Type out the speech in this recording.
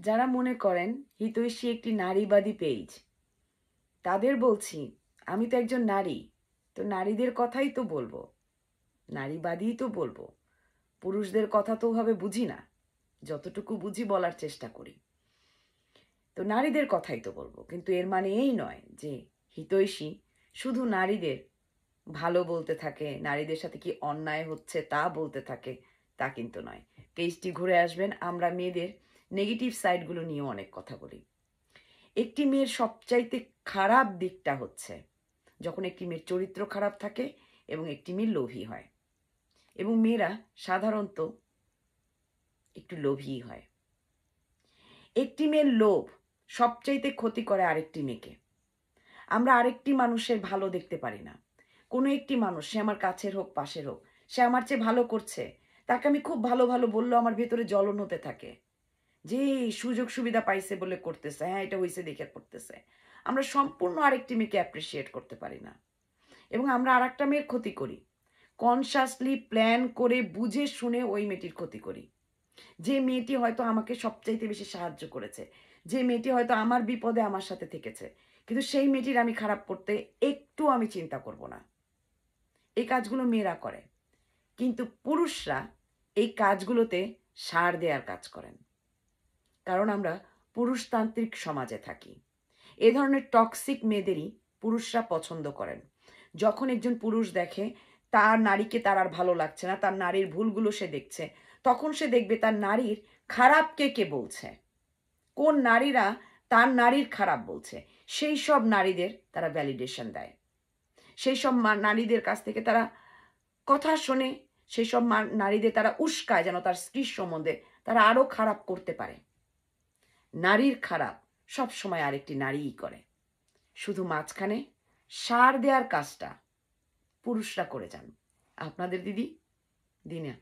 যারা মনে করেন হিতৈষী একটি নারীবাদী পেজ, তাদের বলছি আমি তো একজন নারী, তো নারীদের কথাই তো বলবো, নারীবাদীই তো বলবো। পুরুষদের কথা তো ওভাবে বুঝি না, যতটুকু বুঝি বলার চেষ্টা করি। তো নারীদের কথাই তো বলবো, কিন্তু এর মানে এই নয় যে হিতৈষী শুধু নারীদের ভালো বলতে থাকে, নারীদের সাথে কি অন্যায় হচ্ছে তা বলতে থাকে, তা কিন্তু নয়। পেজটি ঘুরে আসবেন, আমরা মেয়েদের নেগেটিভ সাইডগুলো নিয়েও অনেক কথা বলি। একটি মেয়ের সবচাইতে খারাপ দিকটা হচ্ছে যখন একটি মেয়ের চরিত্র খারাপ থাকে এবং একটি মেয়ে লোভী হয়, এবং মেয়েরা সাধারণত একটু লোভী হয়। একটি মেয়ের লোভ সবচাইতে ক্ষতি করে আরেকটি মেয়েকে। আমরা আরেকটি মানুষের ভালো দেখতে পারি না। কোনো একটি মানুষ, সে আমার কাছের হোক পাশের হোক, সে আমার চেয়ে ভালো করছে, তাকে আমি খুব ভালো ভালো বললেও আমার ভেতরে জ্বলন হতে থাকে যে সুযোগ সুবিধা পাইছে বলে করতেছে, হ্যাঁ এটা হয়েছে দেখে করতেছে। আমরা সম্পূর্ণ আরেকটি মেয়েকে অ্যাপ্রিসিয়েট করতে পারি না, এবং আমরা আর একটা মেয়ের ক্ষতি করি, কনসাসলি প্ল্যান করে বুঝে শুনে ওই মেয়েটির ক্ষতি করি। যে মেয়েটি হয়তো আমাকে সবচাইতে বেশি সাহায্য করেছে, যে মেয়েটি হয়তো আমার বিপদে আমার সাথে থেকেছে, কিন্তু সেই মেয়েটির আমি খারাপ করতে একটু আমি চিন্তা করব না। এই কাজগুলো মেয়েরা করে, কিন্তু পুরুষরা এই কাজগুলোতে সার দেওয়ার কাজ করেন, কারণ আমরা পুরুষতান্ত্রিক সমাজে থাকি। এ ধরনের টক্সিক মেয়েদেরই পুরুষরা পছন্দ করেন। যখন একজন পুরুষ দেখে তার নারীকে তার আর ভালো লাগছে না, তার নারীর ভুলগুলো সে দেখছে, তখন সে দেখবে তার নারীর খারাপ কে কে বলছে, কোন নারীরা তার নারীর খারাপ বলছে, সেই সব নারীদের তারা ভ্যালিডেশন দেয়, সেই সব নারীদের কাছ থেকে তারা কথা শোনে, সেই সব নারীদের তারা উস্কায় যেন তার স্ত্রীর সম্বন্ধে তারা আরো খারাপ করতে পারে। নারীর খারাপ সব সময় আরেকটি নারীই করে, শুধু মাঝখানে সার দেওয়ার কাজটা পুরুষরা করে যান। আপনাদের দিদি দিনা।